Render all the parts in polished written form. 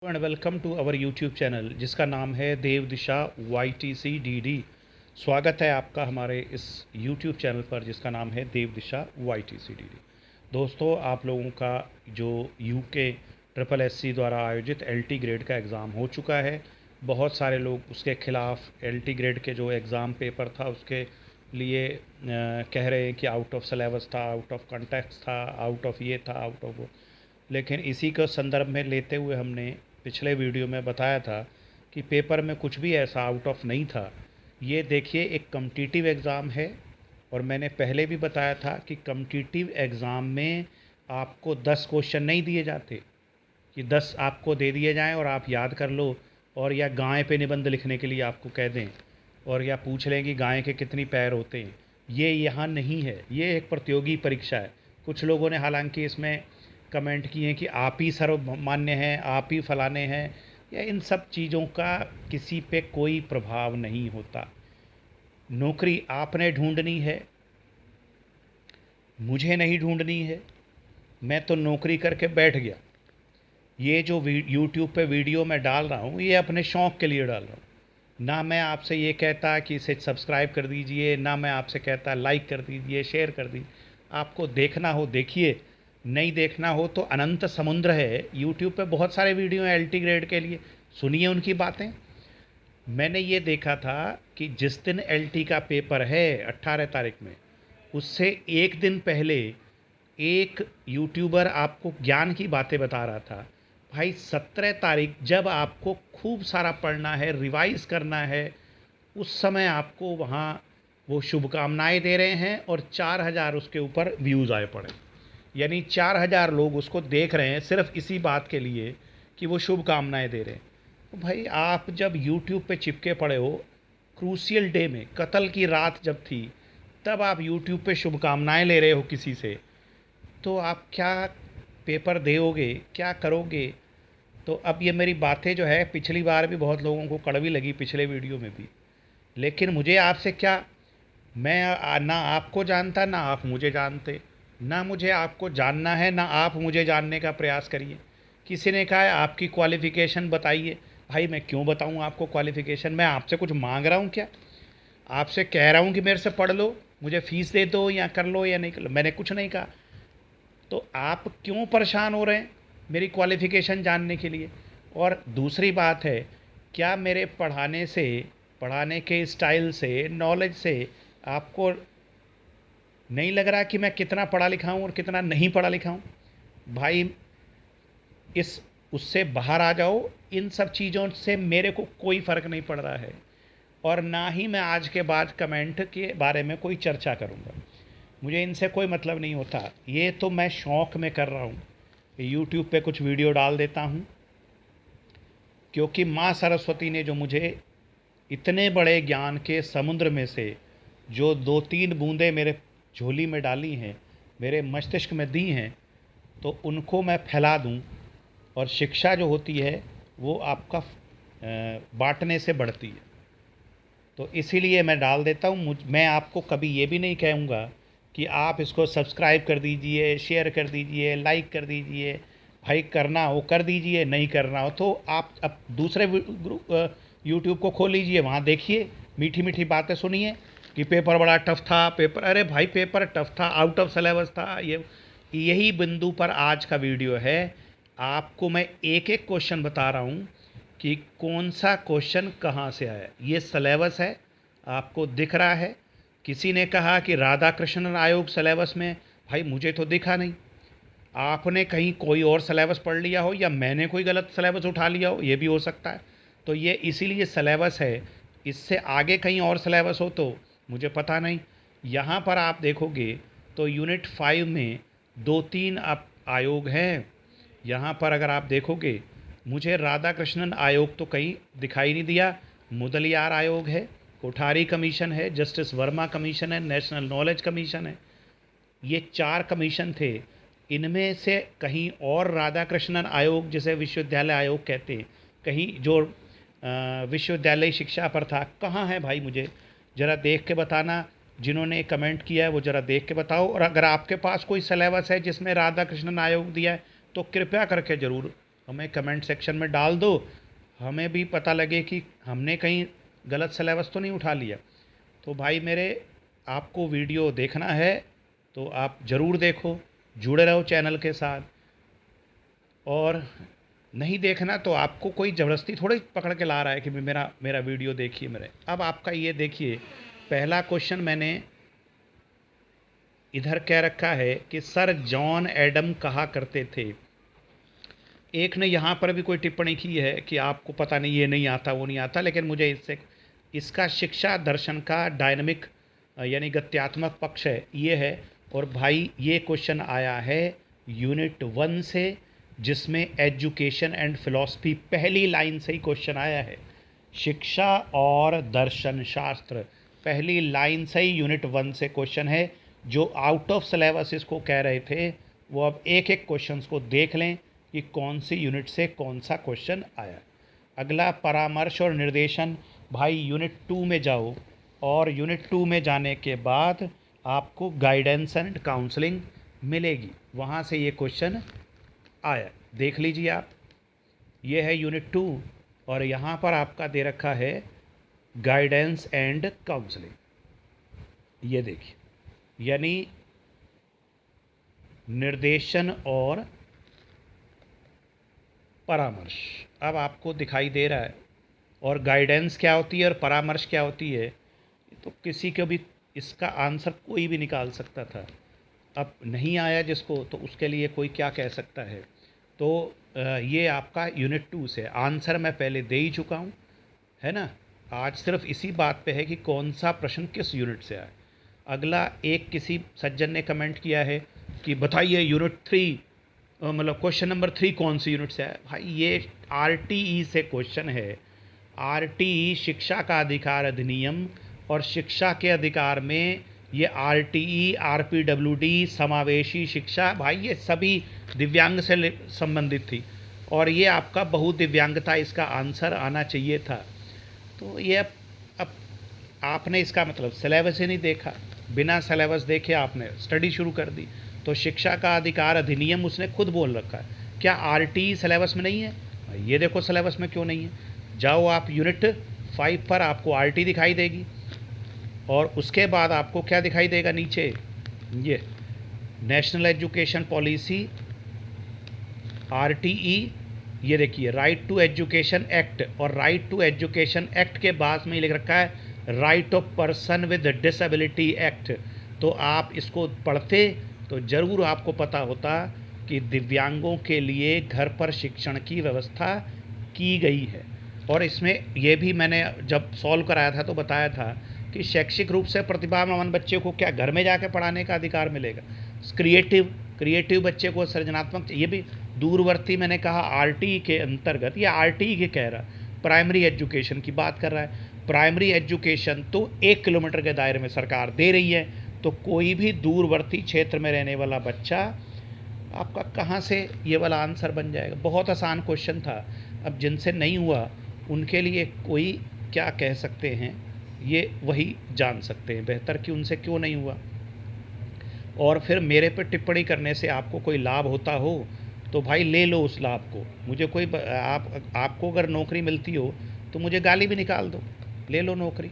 And welcome to our YouTube channel जिसका नाम है देव दिशा YTCDD। स्वागत है आपका हमारे इस यूट्यूब चैनल पर जिसका नाम है देव दिशा YTCDD। दोस्तों, आप लोगों का जो यूके SSC द्वारा आयोजित LT ग्रेड का एग्ज़ाम हो चुका है। बहुत सारे लोग उसके ख़िलाफ़ LT ग्रेड के जो एग्ज़ाम पेपर था उसके लिए कह रहे हैं कि आउट ऑफ सिलेबस था, आउट ऑफ कॉन्टेक्स्ट था, आउट ऑफ ये था, आउट ऑफ वो। लेकिन इसी का संदर्भ में लेते हुए हमने पिछले वीडियो में बताया था कि पेपर में कुछ भी ऐसा आउट ऑफ नहीं था। ये देखिए, एक कॉम्पिटिटिव एग्ज़ाम है और मैंने पहले भी बताया था कि कॉम्पिटिटिव एग्ज़ाम में आपको 10 क्वेश्चन नहीं दिए जाते कि 10 आपको दे दिए जाएं और आप याद कर लो, और या गाय पे निबंध लिखने के लिए आपको कह दें, और या पूछ लें कि गाय के कितनी पैर होते हैं। ये यहाँ नहीं है, ये एक प्रतियोगी परीक्षा है। कुछ लोगों ने हालांकि इसमें कमेंट किए हैं कि आप ही सर्वमान्य हैं, आप ही फलाने हैं, या इन सब चीज़ों का किसी पे कोई प्रभाव नहीं होता। नौकरी आपने ढूंढनी है, मुझे नहीं ढूंढनी है। मैं तो नौकरी करके बैठ गया। ये जो यूट्यूब पे वीडियो मैं डाल रहा हूँ ये अपने शौक़ के लिए डाल रहा हूँ। ना मैं आपसे ये कहता कि इसे सब्सक्राइब कर दीजिए, ना मैं आपसे कहता लाइक कर दीजिए, शेयर कर दीजिए। आपको देखना हो देखिए, नहीं देखना हो तो अनंत समुद्र है। यूट्यूब पे बहुत सारे वीडियो हैं LT ग्रेड के लिए, सुनिए उनकी बातें। मैंने ये देखा था कि जिस दिन LT का पेपर है 18 तारीख में, उससे एक दिन पहले एक यूट्यूबर आपको ज्ञान की बातें बता रहा था। भाई 17 तारीख जब आपको खूब सारा पढ़ना है, रिवाइज़ करना है, उस समय आपको वहाँ वो शुभकामनाएं दे रहे हैं और 4000 उसके ऊपर व्यूज़ आए पड़े। यानी 4000 लोग उसको देख रहे हैं सिर्फ इसी बात के लिए कि वो शुभकामनाएं दे रहे हैं। तो भाई आप जब यूट्यूब पे चिपके पड़े हो, क्रूशियल डे में, कत्ल की रात जब थी, तब आप यूट्यूब पे शुभकामनाएं ले रहे हो किसी से, तो आप क्या पेपर दोगे, क्या करोगे? तो अब ये मेरी बातें जो है पिछली बार भी बहुत लोगों को कड़वी लगी, पिछले वीडियो में भी। लेकिन मुझे आपसे क्या, मैं ना आपको जानता ना आप मुझे जानते, ना मुझे आपको जानना है ना आप मुझे जानने का प्रयास करिए। किसी ने कहा है आपकी क्वालिफ़िकेशन बताइए। भाई मैं क्यों बताऊं आपको क्वालिफ़िकेशन? मैं आपसे कुछ मांग रहा हूं क्या? आपसे कह रहा हूं कि मेरे से पढ़ लो, मुझे फ़ीस दे दो, या कर लो या नहीं कर लो। मैंने कुछ नहीं कहा। तो आप क्यों परेशान हो रहे हैं मेरी क्वालिफ़िकेशन जानने के लिए? और दूसरी बात है, क्या मेरे पढ़ाने से, पढ़ाने के स्टाइल से, नॉलेज से आपको नहीं लग रहा कि मैं कितना पढ़ा लिखा हूँ और कितना नहीं पढ़ा लिखा हूँ? भाई इस उससे बाहर आ जाओ। इन सब चीज़ों से मेरे को कोई फ़र्क नहीं पड़ रहा है, और ना ही मैं आज के बाद कमेंट के बारे में कोई चर्चा करूँगा। मुझे इनसे कोई मतलब नहीं होता। ये तो मैं शौक़ में कर रहा हूँ, यूट्यूब पे कुछ वीडियो डाल देता हूँ, क्योंकि माँ सरस्वती ने जो मुझे इतने बड़े ज्ञान के समुद्र में से जो 2-3 बूंदें मेरे झोली में डाली हैं, मेरे मस्तिष्क में दी हैं, तो उनको मैं फैला दूं। और शिक्षा जो होती है वो आपका बांटने से बढ़ती है। तो इसीलिए मैं डाल देता हूँ। मैं आपको कभी ये भी नहीं कहूँगा कि आप इसको सब्सक्राइब कर दीजिए, शेयर कर दीजिए, लाइक कर दीजिए। भाई करना हो कर दीजिए, नहीं करना हो तो आप अब दूसरे यूट्यूब को खोल लीजिए, वहाँ देखिए, मीठी मीठी बातें सुनिए कि पेपर बड़ा टफ था। पेपर, अरे भाई पेपर टफ था, आउट ऑफ सिलेबस था। यही बिंदु पर आज का वीडियो है। आपको मैं एक एक क्वेश्चन बता रहा हूँ कि कौन सा क्वेश्चन कहाँ से आया। ये सिलेबस है, आपको दिख रहा है। किसी ने कहा कि राधा कृष्णन आयोग सिलेबस में, भाई मुझे तो दिखा नहीं। आपने कहीं कोई और सिलेबस पढ़ लिया हो, या मैंने कोई गलत सिलेबस उठा लिया हो, ये भी हो सकता है। तो ये इसीलिए सिलेबस है। इससे आगे कहीं और सिलेबस हो तो मुझे पता नहीं। यहाँ पर आप देखोगे तो यूनिट 5 में 2-3 आप आयोग हैं। यहाँ पर अगर आप देखोगे, मुझे राधा कृष्णन आयोग तो कहीं दिखाई नहीं दिया। मुदलियार आयोग है, कोठारी कमीशन है, जस्टिस वर्मा कमीशन है, नेशनल नॉलेज कमीशन है। ये 4 कमीशन थे। इनमें से कहीं और राधा कृष्णन आयोग, जिसे विश्वविद्यालय आयोग कहते हैं, कहीं जो विश्वविद्यालय शिक्षा पर था, कहाँ है भाई? मुझे ज़रा देख के बताना। जिन्होंने कमेंट किया है वो ज़रा देख के बताओ। और अगर आपके पास कोई सिलेबस है जिसमें राधा कृष्णन आयोग दिया है तो कृपया करके ज़रूर हमें कमेंट सेक्शन में डाल दो, हमें भी पता लगे कि हमने कहीं गलत सिलेबस तो नहीं उठा लिया। तो भाई मेरे, आपको वीडियो देखना है तो आप ज़रूर देखो, जुड़े रहो चैनल के साथ। और नहीं देखना तो आपको कोई ज़बरदस्ती थोड़ी पकड़ के ला रहा है कि मेरा मेरा वीडियो देखिए मेरे। अब आपका ये देखिए, पहला क्वेश्चन मैंने इधर कह रखा है कि सर जॉन एडम कहा करते थे। एक ने यहाँ पर भी कोई टिप्पणी की है कि आपको पता नहीं, ये नहीं आता वो नहीं आता, लेकिन मुझे इससे इसका शिक्षा दर्शन का डायनामिक यानी गत्यात्मक पक्ष है ये है। और भाई ये क्वेश्चन आया है यूनिट 1 से, जिसमें एजुकेशन एंड फिलॉसफी पहली लाइन से ही क्वेश्चन आया है। शिक्षा और दर्शन शास्त्र पहली लाइन से ही यूनिट 1 से क्वेश्चन है। जो आउट ऑफ सिलेबस इसको कह रहे थे वो अब एक एक क्वेश्चन को देख लें कि कौन सी यूनिट से कौन सा क्वेश्चन आया। अगला परामर्श और निर्देशन, भाई यूनिट 2 में जाओ और यूनिट 2 में जाने के बाद आपको गाइडेंस एंड काउंसलिंग मिलेगी, वहाँ से ये क्वेश्चन आया, देख लीजिए आप। ये है यूनिट 2 और यहाँ पर आपका दे रखा है गाइडेंस एंड काउंसलिंग, ये देखिए, यानी निर्देशन और परामर्श अब आपको दिखाई दे रहा है। और गाइडेंस क्या होती है और परामर्श क्या होती है, तो किसी को भी इसका आंसर कोई भी निकाल सकता था। अब नहीं आया जिसको, तो उसके लिए कोई क्या कह सकता है। तो ये आपका यूनिट 2 से आंसर मैं पहले दे ही चुका हूँ, है ना। आज सिर्फ इसी बात पे है कि कौन सा प्रश्न किस यूनिट से आया। अगला, एक किसी सज्जन ने कमेंट किया है कि बताइए यूनिट 3 मतलब क्वेश्चन नंबर 3 कौन सी यूनिट से है। भाई ये RTE से क्वेश्चन है। RTE शिक्षा का अधिकार अधिनियम, और शिक्षा के अधिकार में ये RTE RPWD समावेशी शिक्षा, भाई ये सभी दिव्यांग से संबंधित थी। और ये आपका बहुदिव्यांगता इसका आंसर आना चाहिए था। तो ये अब आपने इसका मतलब सिलेबस ही नहीं देखा, बिना सिलेबस देखे आपने स्टडी शुरू कर दी। तो शिक्षा का अधिकार अधिनियम उसने खुद बोल रखा है, क्या RTE सिलेबस में नहीं है? ये देखो सिलेबस में क्यों नहीं है। जाओ आप यूनिट 5 पर, आपको RT दिखाई देगी और उसके बाद आपको क्या दिखाई देगा नीचे, ये नेशनल एजुकेशन पॉलिसी RTE, ये देखिए राइट टू एजुकेशन एक्ट, और राइट टू एजुकेशन एक्ट के बाद में ये लिख रखा है right of person with disability act. तो आप इसको पढ़ते तो ज़रूर आपको पता होता कि दिव्यांगों के लिए घर पर शिक्षण की व्यवस्था की गई है। और इसमें ये भी मैंने जब सॉल्व कराया था तो बताया था कि शैक्षिक रूप से प्रतिभावान बच्चे को क्या घर में जाके पढ़ाने का अधिकार मिलेगा। क्रिएटिव बच्चे को सृजनात्मक, ये भी दूरवर्ती मैंने कहा RTE के अंतर्गत, ये RTE के कह रहा, प्राइमरी एजुकेशन की बात कर रहा है। प्राइमरी एजुकेशन तो 1 किलोमीटर के दायरे में सरकार दे रही है, तो कोई भी दूरवर्ती क्षेत्र में रहने वाला बच्चा आपका कहाँ से ये वाला आंसर बन जाएगा। बहुत आसान क्वेश्चन था। अब जिनसे नहीं हुआ उनके लिए कोई क्या कह सकते हैं, ये वही जान सकते हैं बेहतर कि उनसे क्यों नहीं हुआ। और फिर मेरे पे टिप्पणी करने से आपको कोई लाभ होता हो तो भाई ले लो उस लाभ को। मुझे कोई आपको अगर नौकरी मिलती हो तो मुझे गाली भी निकाल दो, ले लो नौकरी।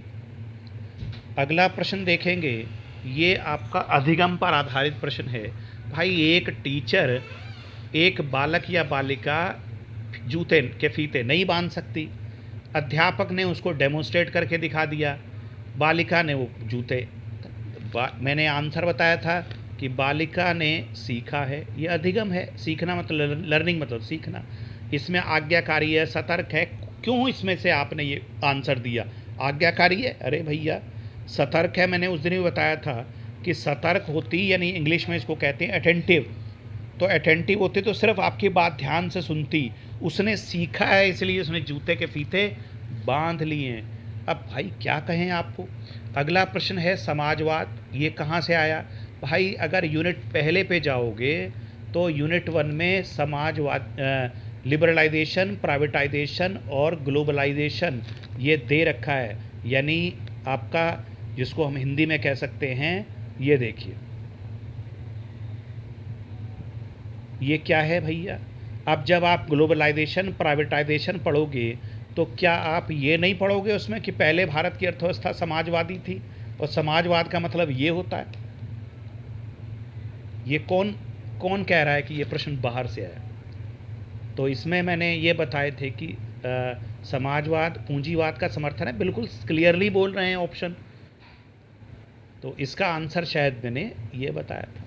अगला प्रश्न देखेंगे, ये आपका अधिगम पर आधारित प्रश्न है। भाई एक टीचर एक बालक या बालिका जूते के फीते नहीं बांध सकती, अध्यापक ने उसको डेमोन्स्ट्रेट करके दिखा दिया, बालिका ने वो जूते, मैंने आंसर बताया था कि बालिका ने सीखा है, ये अधिगम है। सीखना मतलब लर्निंग मतलब सीखना, इसमें आज्ञाकारी है, सतर्क है। क्यों इसमें से आपने ये आंसर दिया आज्ञाकारी है? अरे भैया सतर्क है, मैंने उस दिन भी बताया था कि सतर्क होती यानी इंग्लिश में इसको कहते हैं अटेंटिव। तो अटेंटिव होती तो सिर्फ आपकी बात ध्यान से सुनती, उसने सीखा है इसलिए उसने जूते के फीते बांध लिए हैं। अब भाई क्या कहें आपको। अगला प्रश्न है समाजवाद, ये कहाँ से आया? भाई अगर यूनिट पहले पे जाओगे तो यूनिट 1 में समाजवाद, लिबरलाइजेशन, प्राइवेटाइजेशन और ग्लोबलाइजेशन ये दे रखा है। यानी आपका जिसको हम हिंदी में कह सकते हैं, ये देखिए ये क्या है भैया, अब जब आप ग्लोबलाइजेशन प्राइवेटाइजेशन पढ़ोगे तो क्या आप ये नहीं पढ़ोगे उसमें कि पहले भारत की अर्थव्यवस्था समाजवादी थी और समाजवाद का मतलब ये होता है? ये कौन कौन कह रहा है कि ये प्रश्न बाहर से आया? तो इसमें मैंने ये बताए थे कि समाजवाद पूंजीवाद का समर्थन है, बिल्कुल क्लियरली बोल रहे हैं ऑप्शन। तो इसका आंसर शायद मैंने ये बताया था।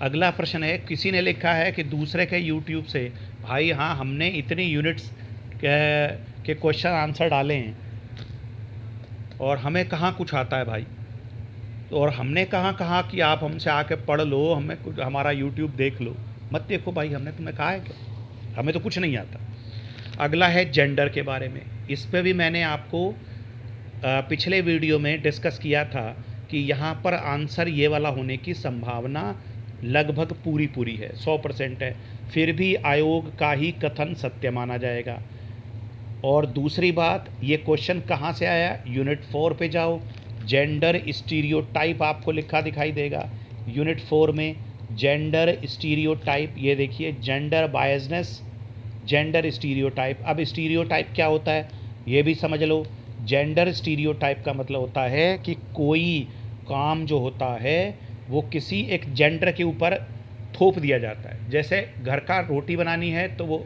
अगला प्रश्न है, किसी ने लिखा है कि दूसरे के यूट्यूब से, भाई हाँ हमने इतनी यूनिट्स के क्वेश्चन आंसर डाले हैं और हमें कहाँ कुछ आता है भाई। तो और हमने कहाँ कहा कि आप हमसे आके पढ़ लो, हमें कुछ हमारा यूट्यूब देख लो। मत देखो भाई, हमने तुम्हें कहा है क्या? हमें तो कुछ नहीं आता। अगला है जेंडर के बारे में। इस पे भी मैंने आपको पिछले वीडियो में डिस्कस किया था कि यहाँ पर आंसर ये वाला होने की संभावना लगभग पूरी है, 100% है। फिर भी आयोग का ही कथन सत्य माना जाएगा। और दूसरी बात, ये क्वेश्चन कहाँ से आया? यूनिट 4 पे जाओ, जेंडर स्टीरियोटाइप आपको लिखा दिखाई देगा। यूनिट 4 में जेंडर स्टीरियोटाइप, ये देखिए, जेंडर बायसनेस, जेंडर स्टीरियोटाइप। अब स्टीरियोटाइप क्या होता है ये भी समझ लो। जेंडर स्टीरियोटाइप का मतलब होता है कि कोई काम जो होता है वो किसी एक जेंडर के ऊपर थोप दिया जाता है। जैसे घर का रोटी बनानी है तो वो,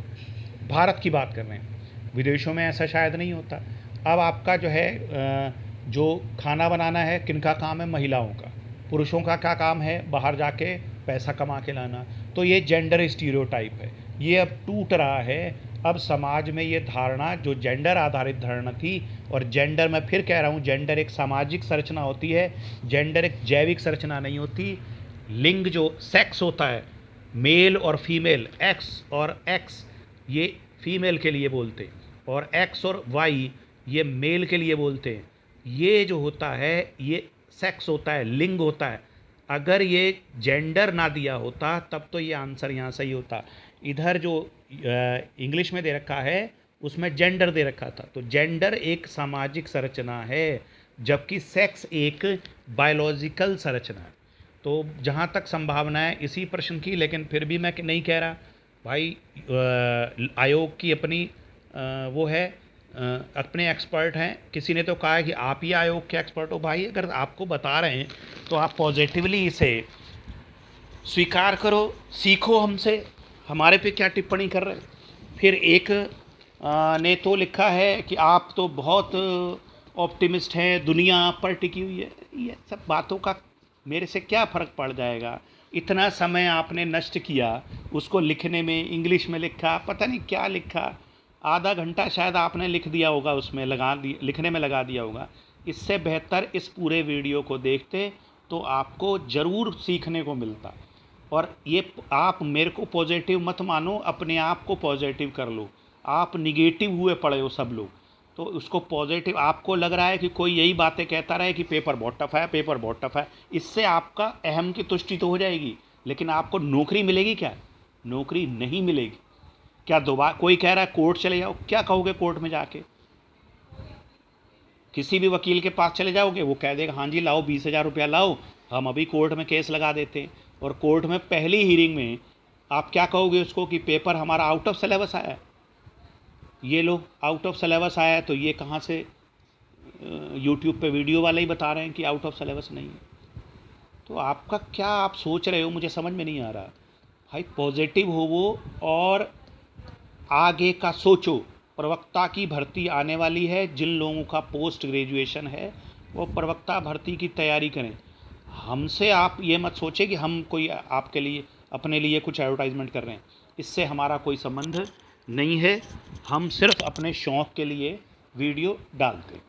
भारत की बात कर रहे हैं, विदेशों में ऐसा शायद नहीं होता। अब आपका जो है जो खाना बनाना है, किनका काम है? महिलाओं का। पुरुषों का क्या काम है? बाहर जाके पैसा कमा के लाना। तो ये जेंडर स्टीरियोटाइप है, ये अब टूट रहा है। अब समाज में ये धारणा जो जेंडर आधारित धारणा थी, और जेंडर, मैं फिर कह रहा हूँ, जेंडर एक सामाजिक संरचना होती है, जेंडर एक जैविक संरचना नहीं होती। लिंग जो सेक्स होता है, मेल और फीमेल, एक्स और एक्स ये फीमेल के लिए बोलते हैं, और एक्स और वाई ये मेल के लिए बोलते हैं। ये जो होता है ये सेक्स होता है, लिंग होता है। अगर ये जेंडर ना दिया होता तब तो ये आंसर यहाँ सही होता। इधर जो इंग्लिश में दे रखा है उसमें जेंडर दे रखा था, तो जेंडर एक सामाजिक संरचना है जबकि सेक्स एक बायोलॉजिकल संरचना है। तो जहाँ तक संभावना है इसी प्रश्न की, लेकिन फिर भी मैं नहीं कह रहा भाई, आयोग की अपनी वो है, अपने एक्सपर्ट हैं। किसी ने तो कहा है कि आप ही आयोग के एक्सपर्ट हो। भाई अगर आपको बता रहे हैं तो आप पॉजिटिवली इसे स्वीकार करो, सीखो हमसे, हमारे पे क्या टिप्पणी कर रहे हैं। फिर एक ने तो लिखा है कि आप तो बहुत ऑप्टिमिस्ट हैं, दुनिया आप पर टिकी हुई है। ये सब बातों का मेरे से क्या फ़र्क पड़ जाएगा? इतना समय आपने नष्ट किया उसको लिखने में, इंग्लिश में लिखा, पता नहीं क्या लिखा, आधा घंटा शायद आपने लिख दिया होगा, उसमें लिखने में लगा दिया होगा। इससे बेहतर इस पूरे वीडियो को देखते तो आपको ज़रूर सीखने को मिलता। और ये आप मेरे को पॉजिटिव मत मानो, अपने आप को पॉजिटिव कर लो। आप निगेटिव हुए पड़े हो सब लोग, तो उसको पॉजिटिव, आपको लग रहा है कि कोई यही बातें कहता रहे कि पेपर बहुत टफ है, पेपर बहुत टफ है, इससे आपका अहम की तुष्टि तो हो जाएगी, लेकिन आपको नौकरी मिलेगी क्या? नौकरी नहीं मिलेगी। क्या दोबारा कोई कह रहा है कोर्ट चले जाओ, क्या कहोगे कोर्ट में जाके? किसी भी वकील के पास चले जाओगे, वो कह देगा हाँ जी लाओ 20,000 रुपया लाओ, हम अभी कोर्ट में केस लगा देते हैं। और कोर्ट में पहली हीयरिंग में आप क्या कहोगे उसको कि पेपर हमारा आउट ऑफ सिलेबस आया है। ये लो आउट ऑफ सिलेबस आया है, तो ये कहाँ से? यूट्यूब पे वीडियो वाले ही बता रहे हैं कि आउट ऑफ सिलेबस नहीं है। तो आपका क्या आप सोच रहे हो, मुझे समझ में नहीं आ रहा। भाई पॉजिटिव हो वो, और आगे का सोचो। प्रवक्ता की भर्ती आने वाली है, जिन लोगों का पोस्ट ग्रेजुएशन है वो प्रवक्ता भर्ती की तैयारी करें। हमसे आप ये मत सोचें कि हम कोई आपके लिए, अपने लिए कुछ एडवर्टाइजमेंट कर रहे हैं, इससे हमारा कोई संबंध नहीं है। हम सिर्फ अपने शौक़ के लिए वीडियो डालते।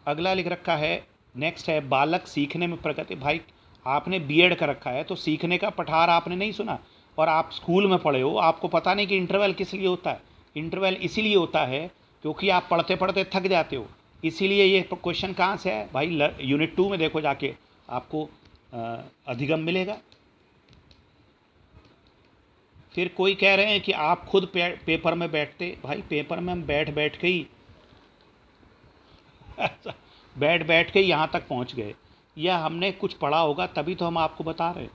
अगला लिख रखा है, नेक्स्ट है, बालक सीखने में प्रगति। भाई आपने बीएड कर रखा है तो सीखने का पठार आपने नहीं सुना, और आप स्कूल में पढ़े हो, आपको पता नहीं कि इंटरवल किस लिए होता है। इंटरवल इसीलिए होता है क्योंकि आप पढ़ते पढ़ते थक जाते हो, इसीलिए ये क्वेश्चन कहाँ से है भाई? यूनिट 2 में देखो जाके, आपको अधिगम मिलेगा। फिर कोई कह रहे हैं कि आप खुद पेपर में बैठते। भाई पेपर में हम बैठ बैठ के ही बैठ के यहाँ तक पहुँच गए, या हमने कुछ पढ़ा होगा तभी तो हम आपको बता रहे हैं।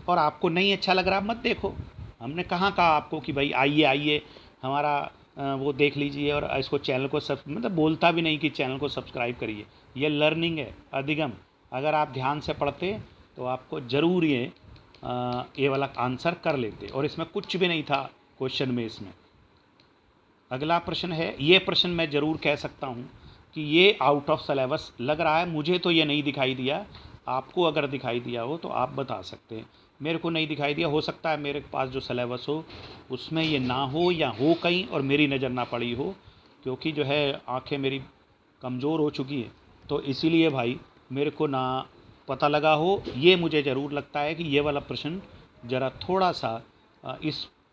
और आपको नहीं अच्छा लग रहा मत देखो, हमने कहाँ कहा आपको कि भाई आइए आइए हमारा वो देख लीजिए और इसको चैनल को मतलब बोलता भी नहीं कि चैनल को सब्सक्राइब करिए। ये लर्निंग है, अधिगम। अगर आप ध्यान से पढ़ते तो आपको ज़रूर ये वाला आंसर कर लेते, और इसमें कुछ भी नहीं था क्वेश्चन में इसमें। अगला प्रश्न है, ये प्रश्न मैं ज़रूर कह सकता हूँ कि ये आउट ऑफ सिलेबस लग रहा है, मुझे तो ये नहीं दिखाई दिया, आपको अगर दिखाई दिया हो तो आप बता सकते हैं। मेरे को नहीं दिखाई दिया, हो सकता है मेरे पास जो सिलेबस हो उसमें ये ना हो, या हो कहीं और मेरी नज़र ना पड़ी हो, क्योंकि जो है आंखें मेरी कमज़ोर हो चुकी है, तो इसीलिए भाई मेरे को ना पता लगा हो। ये मुझे ज़रूर लगता है कि ये वाला प्रश्न ज़रा थोड़ा सा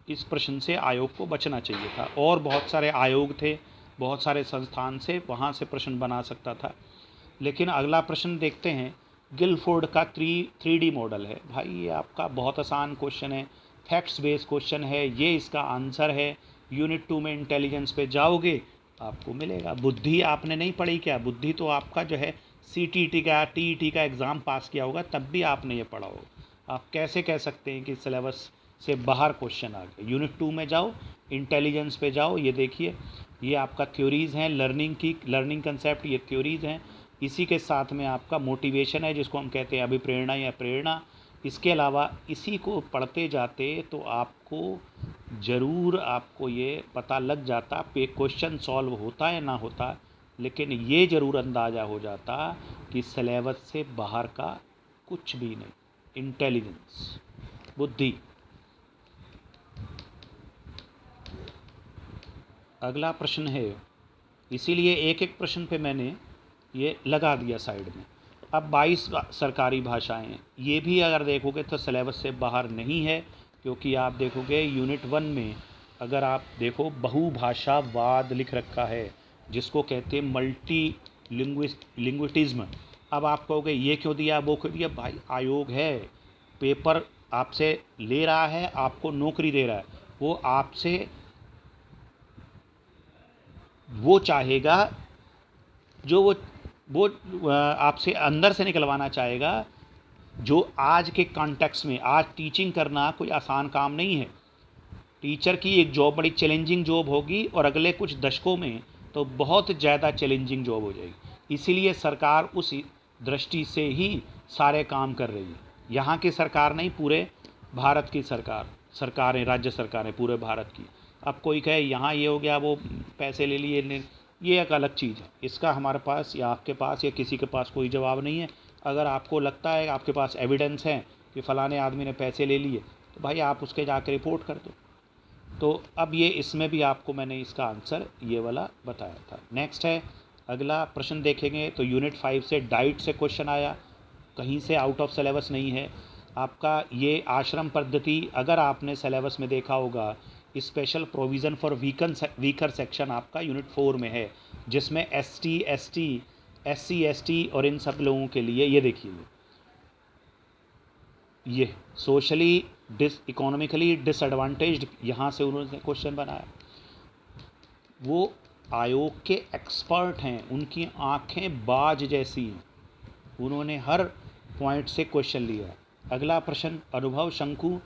इस प्रश्न से आयोग को बचना चाहिए था। और बहुत सारे आयोग थे, बहुत सारे संस्थान से, वहाँ से प्रश्न बना सकता था। लेकिन अगला प्रश्न देखते हैं, गिलफोर्ड का 3D मॉडल है। भाई ये आपका बहुत आसान क्वेश्चन है, फैक्ट्स बेस्ड क्वेश्चन है, ये इसका आंसर है। यूनिट 2 में इंटेलिजेंस पे जाओगे आपको मिलेगा। बुद्धि आपने नहीं पढ़ी क्या? बुद्धि तो आपका जो है CTT का TET का एग्ज़ाम पास किया होगा, तब भी आपने ये पढ़ा होगा। आप कैसे कह सकते हैं कि सिलेबस से बाहर क्वेश्चन आ गए? यूनिट 2 में जाओ, इंटेलिजेंस पे जाओ, ये देखिए ये आपका थ्योरीज़ हैं, लर्निंग कंसेप्ट, ये थ्योरीज़ हैं। इसी के साथ में आपका मोटिवेशन है, जिसको हम कहते हैं अभिप्रेरणा या प्रेरणा। इसके अलावा इसी को पढ़ते जाते तो आपको ज़रूर आपको ये पता लग जाता पे क्वेश्चन सॉल्व होता है ना होता, लेकिन ये ज़रूर अंदाज़ा हो जाता कि सिलेबस से बाहर का कुछ भी नहीं। इंटेलिजेंस, बुद्धि। अगला प्रश्न है, इसीलिए एक एक प्रश्न पे मैंने ये लगा दिया साइड में। अब 22 सरकारी भाषाएं हैं, ये भी अगर देखोगे तो सिलेबस से बाहर नहीं है, क्योंकि आप देखोगे यूनिट 1 में अगर आप देखो बहुभाषावाद लिख रखा है, जिसको कहते हैं मल्टी लिंग्विस्टिज्म। अब आप कहोगे ये क्यों दिया, वो क्यों दिया? भाई आयोग है, पेपर आपसे ले रहा है, आपको नौकरी दे रहा है, वो आपसे वो चाहेगा जो वो आपसे अंदर से निकलवाना चाहेगा। जो आज के कॉन्टेक्स्ट में, आज टीचिंग करना कोई आसान काम नहीं है। टीचर की एक जॉब बड़ी चैलेंजिंग जॉब होगी, और अगले कुछ दशकों में तो बहुत ज़्यादा चैलेंजिंग जॉब हो जाएगी। इसीलिए सरकार उस दृष्टि से ही सारे काम कर रही है। यहाँ की सरकार नहीं, पूरे भारत की सरकारें, राज्य सरकारें पूरे भारत की। अब कोई कहे यहाँ ये हो गया, वो पैसे ले लिए, ये एक अलग चीज़ है। इसका हमारे पास या आपके पास या किसी के पास कोई जवाब नहीं है। अगर आपको लगता है, आपके पास एविडेंस है कि फ़लाने आदमी ने पैसे ले लिए, तो भाई आप उसके जाकर रिपोर्ट कर दो। तो अब ये इसमें भी आपको मैंने इसका आंसर ये वाला बताया था। नेक्स्ट है, अगला प्रश्न देखेंगे तो यूनिट 5 से डाइट से क्वेश्चन आया, कहीं से आउट ऑफ सिलेबस नहीं है। आपका ये आश्रम पद्धति, अगर आपने सिलेबस में देखा होगा, special provision for weaker section आपका यूनिट 4 में है, जिसमें ST ST SC ST और इन सब लोगों के लिए ये देखिए, ये सोशली इकोनॉमिकली डिसएडवांटेज्ड, यहाँ से उन्होंने क्वेश्चन बनाया। वो आयोग के एक्सपर्ट हैं, उनकी आंखें बाज जैसी हैं, उन्होंने हर पॉइंट से क्वेश्चन लिया। अगला प्रश्न अनुभव शंकु,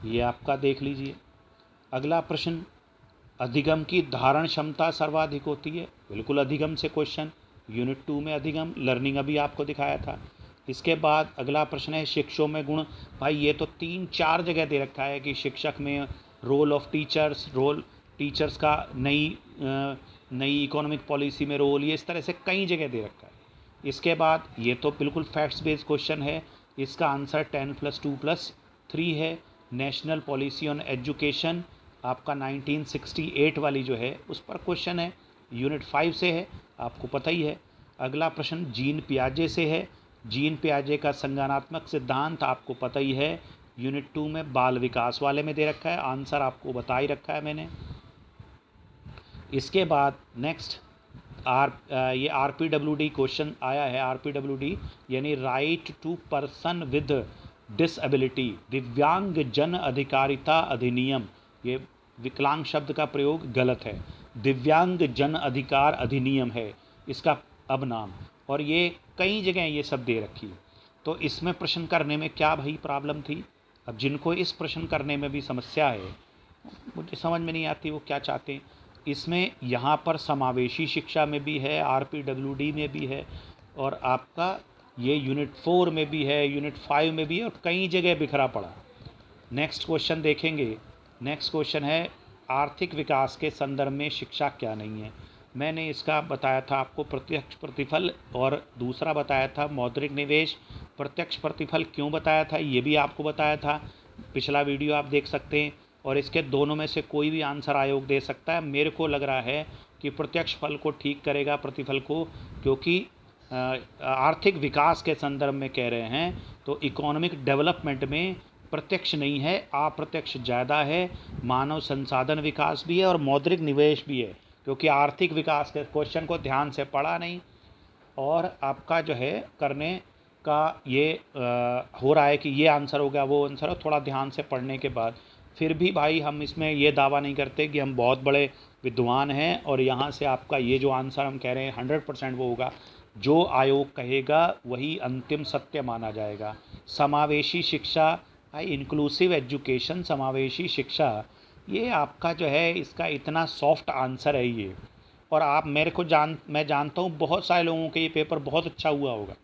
ये आपका देख लीजिए। अगला प्रश्न, अधिगम की धारण क्षमता सर्वाधिक होती है, बिल्कुल अधिगम से क्वेश्चन, यूनिट 2 में अधिगम, लर्निंग अभी आपको दिखाया था। इसके बाद अगला प्रश्न है शिक्षकों में गुण। भाई ये तो 3-4 जगह दे रखा है कि शिक्षक में रोल ऑफ टीचर्स का नई इकोनॉमिक पॉलिसी में रोल, ये इस तरह से कई जगह दे रखा है। इसके बाद ये तो बिल्कुल फैक्ट्स बेस्ड क्वेश्चन है, इसका आंसर 10+2+3 है। नेशनल पॉलिसी ऑन एजुकेशन आपका 1968 वाली जो है उस पर क्वेश्चन है, यूनिट 5 से है, आपको पता ही है। अगला प्रश्न जीन पियाजे से है, जीन पियाजे का संज्ञानात्मक सिद्धांत आपको पता ही है, यूनिट 2 में बाल विकास वाले में दे रखा है, आंसर आपको बता ही रखा है मैंने। इसके बाद नेक्स्ट ये RPWD क्वेश्चन आया है। RPWD यानी right to person with disability, दिव्यांग जन अधिकारिता अधिनियम। ये विकलांग शब्द का प्रयोग गलत है, दिव्यांग जन अधिकार अधिनियम है इसका अब नाम, और ये कई जगह ये सब दे रखी है। तो इसमें प्रश्न करने में क्या भाई प्रॉब्लम थी? अब जिनको इस प्रश्न करने में भी समस्या है, मुझे समझ में नहीं आती वो क्या चाहते हैं। इसमें यहाँ पर समावेशी शिक्षा में भी है, RPWD में भी है, और आपका ये यूनिट 4 में भी है, यूनिट 5 में भी है, और कई जगह बिखरा पड़ा। नेक्स्ट क्वेश्चन देखेंगे। नेक्स्ट क्वेश्चन है आर्थिक विकास के संदर्भ में शिक्षा क्या नहीं है। मैंने इसका बताया था आपको प्रत्यक्ष प्रतिफल, और दूसरा बताया था मौद्रिक निवेश। प्रत्यक्ष प्रतिफल क्यों बताया था ये भी आपको बताया था, पिछला वीडियो आप देख सकते हैं। और इसके दोनों में से कोई भी आंसर आयोग दे सकता है। मेरे को लग रहा है कि प्रत्यक्ष फल को ठीक करेगा प्रतिफल को, क्योंकि आर्थिक विकास के संदर्भ में कह रहे हैं, तो इकोनॉमिक डेवलपमेंट में प्रत्यक्ष नहीं है, अप्रत्यक्ष ज़्यादा है। मानव संसाधन विकास भी है और मौद्रिक निवेश भी है, क्योंकि आर्थिक विकास के क्वेश्चन को ध्यान से पढ़ा नहीं, और आपका जो है करने का ये हो रहा है कि ये आंसर हो गया, वो आंसर हो, थोड़ा ध्यान से पढ़ने के बाद। फिर भी भाई हम इसमें ये दावा नहीं करते कि हम बहुत बड़े विद्वान हैं, और यहाँ से आपका ये जो आंसर हम कह रहे हैं 100% वो होगा। जो आयोग कहेगा वही अंतिम सत्य माना जाएगा। समावेशी शिक्षा, भाई इंक्लूसिव एजुकेशन, समावेशी शिक्षा, ये आपका जो है इसका इतना सॉफ्ट आंसर है ये। और आप मेरे को मैं जानता हूँ बहुत सारे लोगों के ये पेपर बहुत अच्छा हुआ होगा,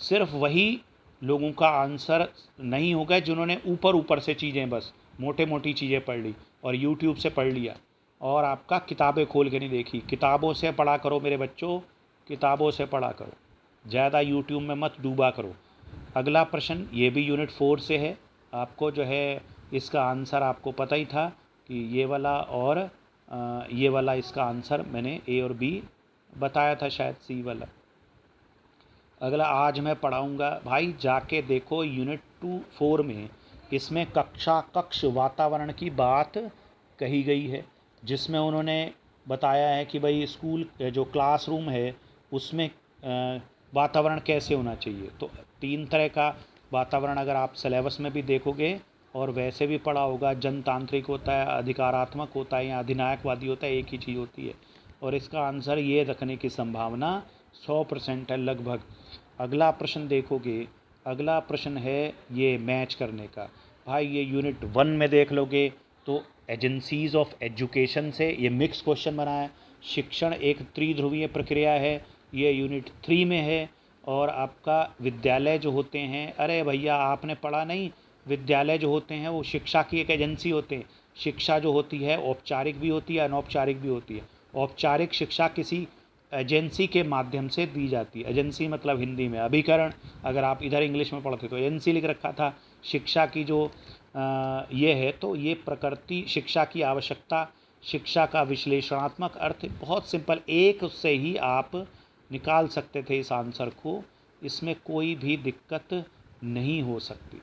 सिर्फ वही लोगों का आंसर नहीं होगा जिन्होंने ऊपर ऊपर से चीज़ें, बस मोटे मोटी चीज़ें पढ़ ली और यूट्यूब से पढ़ लिया, और आपका किताबें खोल के नहीं देखी। किताबों से पढ़ा करो मेरे बच्चों, किताबों से पढ़ा करो, ज़्यादा यूट्यूब में मत डूबा करो। अगला प्रश्न ये भी यूनिट 4 से है। आपको जो है इसका आंसर आपको पता ही था कि ये वाला और ये वाला, इसका आंसर मैंने ए और बी बताया था, शायद सी वाला। अगला आज मैं पढ़ाऊँगा, भाई जाके देखो यूनिट 4 में, इसमें कक्ष वातावरण की बात कही गई है, जिसमें उन्होंने बताया है कि भाई स्कूल जो क्लासरूम है उसमें वातावरण कैसे होना चाहिए। तो 3 तरह का वातावरण अगर आप सिलेबस में भी देखोगे और वैसे भी पढ़ा होगा, जनतांत्रिक होता है, अधिकारात्मक होता है, या अधिनायकवादी होता है, एक ही चीज़ होती है। और इसका आंसर ये रखने की संभावना 100% है लगभग। अगला प्रश्न देखोगे, अगला प्रश्न है ये मैच करने का। भाई ये यूनिट 1 में देख लोगे तो एजेंसीज़ ऑफ एजुकेशन से ये मिक्स क्वेश्चन बना है। शिक्षण एक त्रिध्रुवीय प्रक्रिया है, ये यूनिट 3 में है। और आपका विद्यालय जो होते हैं, अरे भैया आपने पढ़ा नहीं, विद्यालय जो होते हैं वो शिक्षा की एक एजेंसी होते हैं। शिक्षा जो होती है औपचारिक भी होती है, अनौपचारिक भी होती है। औपचारिक शिक्षा किसी एजेंसी के माध्यम से दी जाती है। एजेंसी मतलब हिंदी में अभिकरण, अगर आप इधर इंग्लिश में पढ़ते तो एजेंसी लिख रखा था। शिक्षा की जो ये है, तो ये प्रकृति शिक्षा की आवश्यकता, शिक्षा का विश्लेषणात्मक अर्थ, बहुत सिंपल, एक उससे ही आप निकाल सकते थे इस आंसर को, इसमें कोई भी दिक्कत नहीं हो सकती।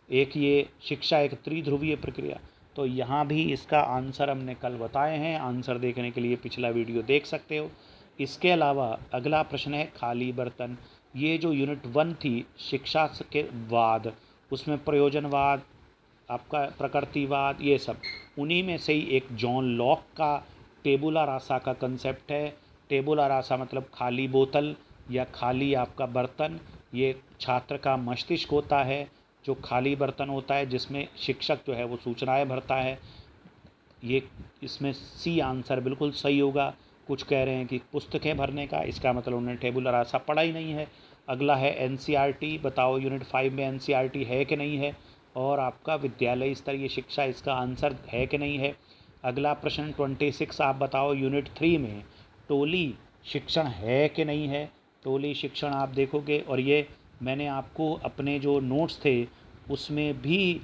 एक ये शिक्षा एक त्रिध्रुवीय प्रक्रिया, तो यहाँ भी इसका आंसर हमने कल बताए हैं। आंसर देखने के लिए पिछला वीडियो देख सकते हो। इसके अलावा अगला प्रश्न है खाली बर्तन। ये जो यूनिट 1 थी शिक्षा के बाद, उसमें प्रयोजनवाद, आपका प्रकृतिवाद, ये सब, उन्हीं में से ही एक जॉन लॉक का टेबुला रासा का कंसेप्ट है। टेबुला रासा मतलब खाली बोतल या खाली आपका बर्तन। ये छात्र का मस्तिष्क होता है जो खाली बर्तन होता है, जिसमें शिक्षक जो है वो सूचनाएं भरता है। ये इसमें सी आंसर बिल्कुल सही होगा। कुछ कह रहे हैं कि पुस्तकें भरने का, इसका मतलब उन्होंने टेबुलर रासा पढ़ा ही नहीं है। अगला है एनसीईआरटी, बताओ यूनिट 5 में एनसीईआरटी है कि नहीं है। और आपका विद्यालय स्तरीय शिक्षा, इसका आंसर है कि नहीं है। अगला प्रश्न 26, आप बताओ यूनिट 3 में टोली शिक्षण है कि नहीं है। टोली शिक्षण आप देखोगे, और ये मैंने आपको अपने जो नोट्स थे उसमें भी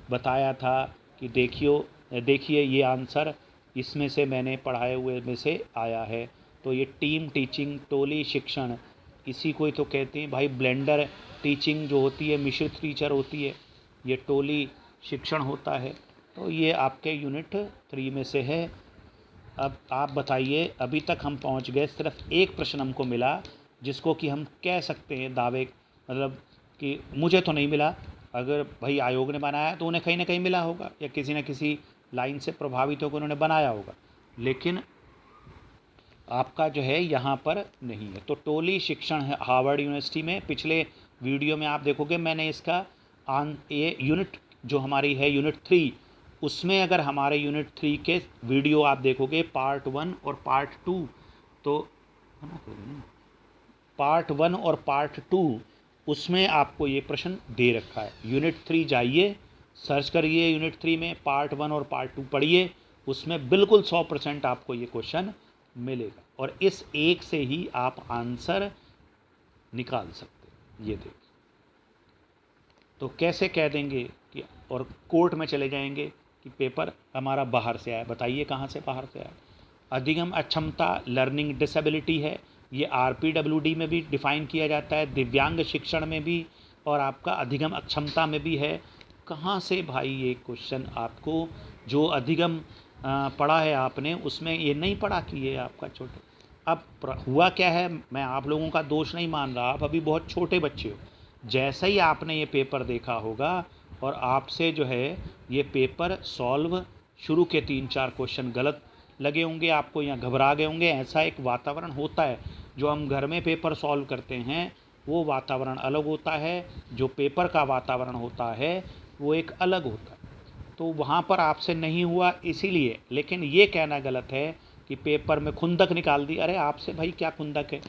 बताया था कि देखिए ये आंसर इसमें से मैंने पढ़ाए हुए में से आया है। तो ये टीम टीचिंग, टोली शिक्षण, इसी को ही तो कहते हैं भाई। ब्लेंडर टीचिंग जो होती है, मिश्रित टीचर होती है, ये टोली शिक्षण होता है। तो ये आपके यूनिट 3 में से है। अब आप बताइए, अभी तक हम पहुंच गए, सिर्फ एक प्रश्न हमको मिला जिसको कि हम कह सकते हैं दावे, मतलब कि मुझे तो नहीं मिला, अगर भाई आयोग ने बनाया तो उन्हें कहीं ना कहीं मिला होगा, या किसी न किसी लाइन से प्रभावित होकर उन्होंने बनाया होगा, लेकिन आपका जो है यहाँ पर नहीं है। तो टोली शिक्षण है हार्वर्ड यूनिवर्सिटी में। पिछले वीडियो में आप देखोगे मैंने इसका ये यूनिट जो हमारी है यूनिट 3, उसमें अगर हमारे यूनिट 3 के वीडियो आप देखोगे पार्ट 1 और पार्ट 2, तो पार्ट 1 और पार्ट 2 उसमें आपको ये प्रश्न दे रखा है। यूनिट 3 जाइए, सर्च करिए यूनिट 3 में पार्ट 1 और पार्ट 2 पढ़िए, उसमें बिल्कुल 100% आपको ये क्वेश्चन मिलेगा और इस एक से ही आप आंसर निकाल सकते हैं। ये देखिए, तो कैसे कह देंगे कि, और कोर्ट में चले जाएंगे कि पेपर हमारा बाहर से आया। बताइए कहाँ से बाहर से आया? अधिगम अक्षमता लर्निंग डिसेबिलिटी है, ये RPWD में भी डिफ़ाइन किया जाता है, दिव्यांग शिक्षण में भी और आपका अधिगम अक्षमता में भी है। कहाँ से भाई ये क्वेश्चन आपको, जो अधिगम पढ़ा है आपने उसमें ये नहीं पढ़ा कि ये आपका छोटे। अब हुआ क्या है, मैं आप लोगों का दोष नहीं मान रहा, आप अभी बहुत छोटे बच्चे हो। जैसे ही आपने ये पेपर देखा होगा और आपसे जो है ये पेपर सॉल्व शुरू के 3-4 क्वेश्चन गलत लगे होंगे आपको या घबरा गए होंगे। ऐसा एक वातावरण होता है, जो हम घर में पेपर सॉल्व करते हैं वो वातावरण अलग होता है, जो पेपर का वातावरण होता है वो एक अलग होता है। तो वहाँ पर आपसे नहीं हुआ इसीलिए, लेकिन ये कहना गलत है कि पेपर में खुंदक निकाल दी। अरे आपसे भाई क्या खुंदक है?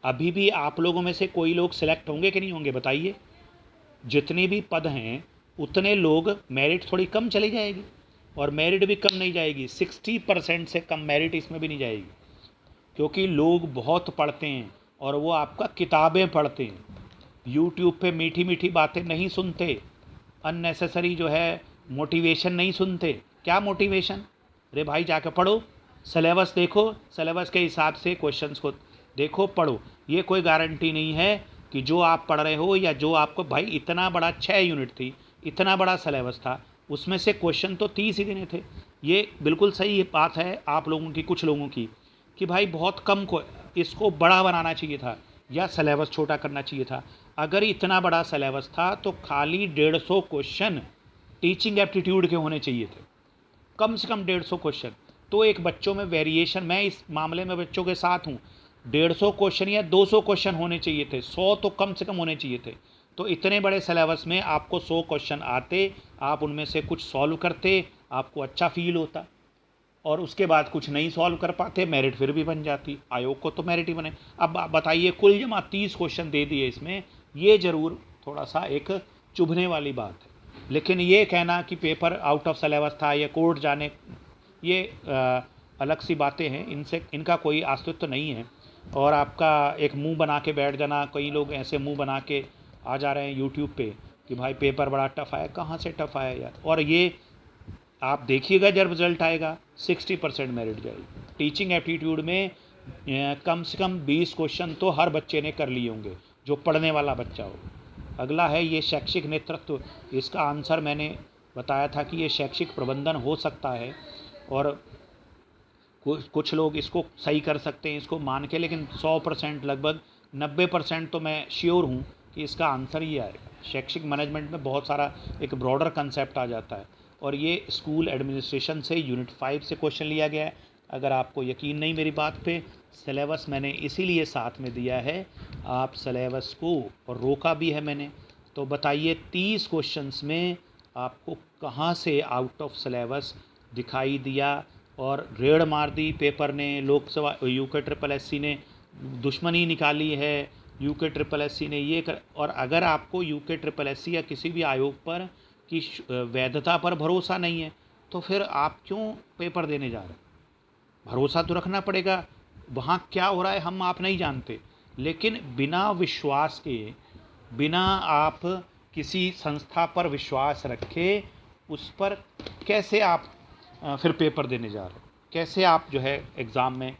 अभी भी आप लोगों में से कोई लोग सिलेक्ट होंगे कि नहीं होंगे बताइए? जितने भी पद हैं उतने लोग, मेरिट थोड़ी कम चली जाएगी, और मेरिट भी कम नहीं जाएगी, 60% से कम मेरिट इसमें भी नहीं जाएगी, क्योंकि लोग बहुत पढ़ते हैं और वो आपका किताबें पढ़ते हैं, यूट्यूब पे मीठी मीठी बातें नहीं सुनते, अननेसेसरी जो है मोटिवेशन नहीं सुनते। क्या मोटिवेशन? अरे भाई जाकर पढ़ो, सिलेबस देखो, सिलेबस के हिसाब से क्वेश्चंस को देखो, पढ़ो। ये कोई गारंटी नहीं है कि जो आप पढ़ रहे हो या जो आपको, भाई इतना बड़ा 6 यूनिट थी, इतना बड़ा सिलेबस था, उसमें से क्वेश्चन तो 30 ही देने थे। ये बिल्कुल सही बात है आप लोगों की, कुछ लोगों की, कि भाई बहुत कम को इसको बड़ा बनाना चाहिए था या सिलेबस छोटा करना चाहिए था। अगर इतना बड़ा सिलेबस था तो खाली 150 क्वेश्चन टीचिंग एप्टीट्यूड के होने चाहिए थे, कम से कम 150 क्वेश्चन। तो एक बच्चों में वेरिएशन, मैं इस मामले में बच्चों के साथ हूँ, 150 क्वेश्चन या 200 क्वेश्चन होने चाहिए थे, 100 तो कम से कम होने चाहिए थे। तो इतने बड़े सिलेबस में आपको 100 क्वेश्चन आते, आप उनमें से कुछ सॉल्व करते, आपको अच्छा फील होता, और उसके बाद कुछ नहीं सॉल्व कर पाते, मेरिट फिर भी बन जाती, आयोग को तो मेरिट ही बने। अब आप बताइए, कुल जमा 30 क्वेश्चन दे दिए इसमें, ये ज़रूर थोड़ा सा एक चुभने वाली बात है। लेकिन ये कहना कि पेपर आउट ऑफ सिलेबस था या कोर्ट जाने, ये अलग सी बातें हैं, इनसे इनका कोई अस्तित्व नहीं है। और आपका एक मुंह बना के बैठ जाना, कई लोग ऐसे मुंह बना के आ जा रहे हैं यूट्यूब पे कि भाई पेपर बड़ा टफ आया। कहाँ से टफ आया यार? और ये आप देखिएगा जब रिजल्ट आएगा 60% मेरिट जाएगी। टीचिंग एप्टीट्यूड में कम से कम 20 क्वेश्चन तो हर बच्चे ने कर लिए होंगे, जो पढ़ने वाला बच्चा हो। अगला है ये शैक्षिक नेतृत्व। इसका आंसर मैंने बताया था कि ये शैक्षिक प्रबंधन हो सकता है, और कुछ लोग इसको सही कर सकते हैं इसको मान के, लेकिन 100% लगभग 90% तो मैं श्योर हूँ कि इसका आंसर ही आएगा। शैक्षिक मैनेजमेंट में बहुत सारा एक ब्रॉडर कंसेप्ट आ जाता है, और ये स्कूल एडमिनिस्ट्रेशन से यूनिट 5 से क्वेश्चन लिया गया है। अगर आपको यकीन नहीं मेरी बात पे, सिलेबस मैंने इसीलिए साथ में दिया है, आप सिलेबस को, और रोका भी है मैंने। तो बताइए 30 क्वेश्चंस में आपको कहाँ से आउट ऑफ सिलेबस दिखाई दिया? और रेड मार दी पेपर ने, लोकसभा यूके ट्रिपल एससी ने दुश्मनी निकाली है, यूके ट्रिपल एससी ने ये कर। और अगर आपको यूके ट्रिपल एससी या किसी भी आयोग पर की वैधता पर भरोसा नहीं है, तो फिर आप क्यों पेपर देने जा रहे हैं? भरोसा तो रखना पड़ेगा। वहाँ क्या हो रहा है हम आप नहीं जानते, लेकिन बिना विश्वास के, बिना आप किसी संस्था पर विश्वास रखे, उस पर कैसे आप फिर पेपर देने जा रहे हो? कैसे आप जो है एग्ज़ाम में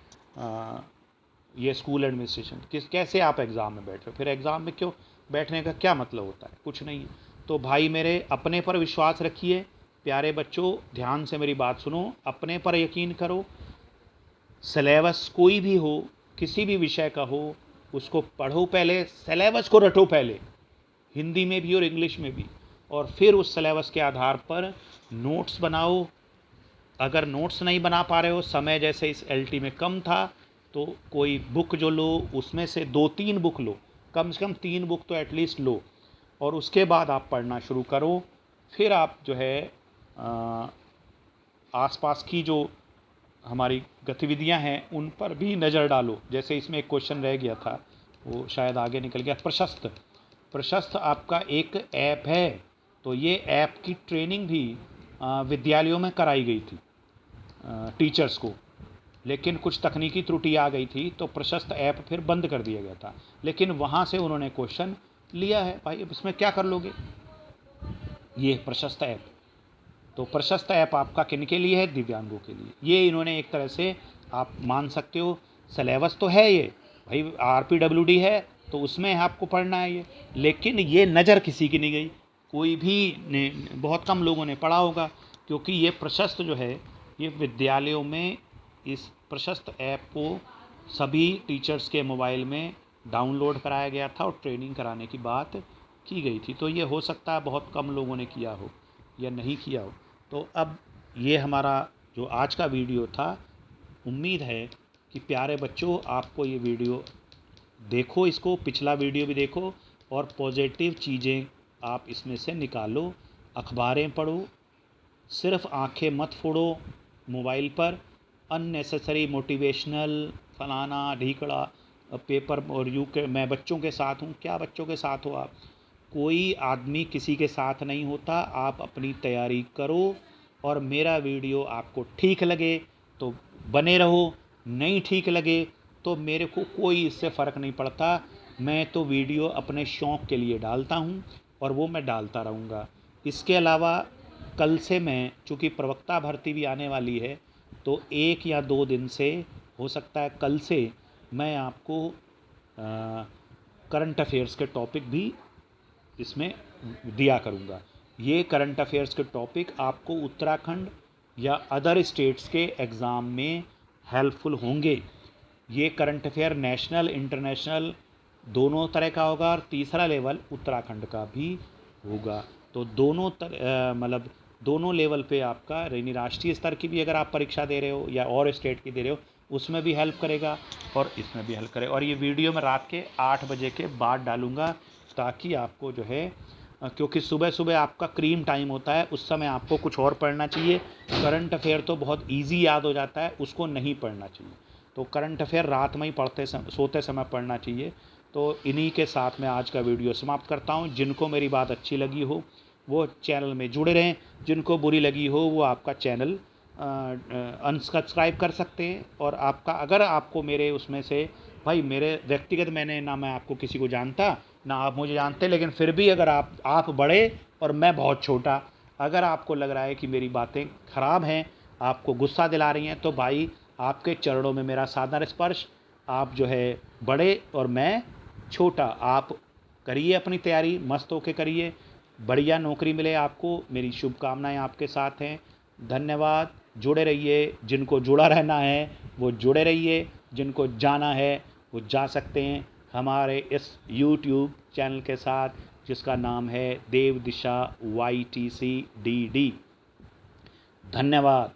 ये स्कूल एडमिनिस्ट्रेशन कैसे आप एग्ज़ाम में बैठ रहे हो? फिर एग्ज़ाम में क्यों बैठने का क्या मतलब होता है? कुछ नहीं। तो भाई मेरे, अपने पर विश्वास रखिए। प्यारे बच्चों, ध्यान से मेरी बात सुनो, अपने पर यकीन करो। सिलेबस कोई भी हो, किसी भी विषय का हो, उसको पढ़ो पहले, सिलेबस को रटो पहले, हिंदी में भी और इंग्लिश में भी, और फिर उस सिलेबस के आधार पर नोट्स बनाओ। अगर नोट्स नहीं बना पा रहे हो, समय जैसे इस LT में कम था, तो कोई बुक जो लो, उसमें से 2-3 बुक लो, कम से कम 3 बुक तो एटलीस्ट लो, और उसके बाद आप पढ़ना शुरू करो। फिर आप जो है आसपास की जो हमारी गतिविधियां हैं उन पर भी नज़र डालो। जैसे इसमें एक क्वेश्चन रह गया था, वो शायद आगे निकल गया। प्रशस्त, प्रशस्त आपका एक ऐप है, तो ये ऐप की ट्रेनिंग भी विद्यालयों में कराई गई थी टीचर्स को, लेकिन कुछ तकनीकी त्रुटि आ गई थी तो प्रशस्त ऐप फिर बंद कर दिया गया था। लेकिन वहाँ से उन्होंने क्वेश्चन लिया है। भाई अब इसमें क्या कर लोगे, ये प्रशस्त ऐप। तो प्रशस्त ऐप आपका किन के लिए है? दिव्यांगों के लिए। ये इन्होंने एक तरह से आप मान सकते हो सिलेबस तो है ये, भाई RPWD है तो उसमें आपको पढ़ना है ये, लेकिन ये नज़र किसी की नहीं गई, कोई भी ने, बहुत कम लोगों ने पढ़ा होगा, क्योंकि ये प्रशस्त जो है ये विद्यालयों में इस प्रशस्त ऐप को सभी टीचर्स के मोबाइल में डाउनलोड कराया गया था और ट्रेनिंग कराने की बात की गई थी। तो ये हो सकता है बहुत कम लोगों ने किया हो या नहीं किया हो। तो अब ये हमारा जो आज का वीडियो था, उम्मीद है कि प्यारे बच्चों आपको ये वीडियो देखो, इसको पिछला वीडियो भी देखो और पॉजिटिव चीज़ें आप इसमें से निकालो। अखबारें पढ़ो, सिर्फ आंखें मत फोड़ो मोबाइल पर। अननेसेसरी मोटिवेशनल फलाना ढीकड़ा पेपर और यू के मैं बच्चों के साथ हूँ, क्या बच्चों के साथ हो आप? कोई आदमी किसी के साथ नहीं होता। आप अपनी तैयारी करो और मेरा वीडियो आपको ठीक लगे तो बने रहो, नहीं ठीक लगे तो मेरे को कोई इससे फ़र्क नहीं पड़ता। मैं तो वीडियो अपने शौक़ के लिए डालता हूँ और वो मैं डालता रहूँगा। इसके अलावा कल से मैं, चूँकि प्रवक्ता भर्ती भी आने वाली है, तो 1 या 2 दिन से हो सकता है कल से मैं आपको करंट अफेयर्स के टॉपिक भी इसमें दिया करूँगा। ये करंट अफेयर्स के टॉपिक आपको उत्तराखंड या अदर स्टेट्स के एग्ज़ाम में हेल्पफुल होंगे। ये करंट अफेयर नेशनल इंटरनेशनल दोनों तरह का होगा और तीसरा लेवल उत्तराखंड का भी होगा। तो दोनों मतलब दोनों लेवल पे आपका, यानी राष्ट्रीय स्तर की भी अगर आप परीक्षा दे रहे हो या और स्टेट की दे रहे हो, उसमें भी हेल्प करेगा और इसमें भी हेल्प करेगा। और ये वीडियो मैं रात के 8 बजे के बाद डालूँगा, ताकि आपको जो है, क्योंकि सुबह सुबह आपका क्रीम टाइम होता है, उस समय आपको कुछ और पढ़ना चाहिए। करंट अफेयर तो बहुत इजी याद हो जाता है, उसको नहीं पढ़ना चाहिए। तो करंट अफेयर रात में ही सोते समय पढ़ना चाहिए। तो इन्हीं के साथ मैं आज का वीडियो समाप्त करता हूँ। जिनको मेरी बात अच्छी लगी हो वो चैनल में जुड़े रहें, जिनको बुरी लगी हो वो आपका चैनल अनसब्सक्राइब कर सकते हैं। और आपका, अगर आपको मेरे उसमें से, भाई मेरे व्यक्तिगत, मैंने ना मैं आपको किसी को जानता ना आप मुझे जानते, लेकिन फिर भी अगर आप बड़े और मैं बहुत छोटा, अगर आपको लग रहा है कि मेरी बातें ख़राब हैं, आपको गुस्सा दिला रही हैं, तो भाई आपके चरणों में मेरा सादर स्पर्श। आप जो है बड़े और मैं छोटा, आप करिए अपनी तैयारी, मस्त होके करिए, बढ़िया नौकरी मिले आपको। मेरी शुभकामनाएं आपके साथ हैं। धन्यवाद। जुड़े रहिए, जिनको जुड़ा रहना है वो जुड़े रहिए, जिनको जाना है वो जा सकते हैं हमारे इस YouTube चैनल के साथ, जिसका नाम है देव दिशा YTCDD। धन्यवाद।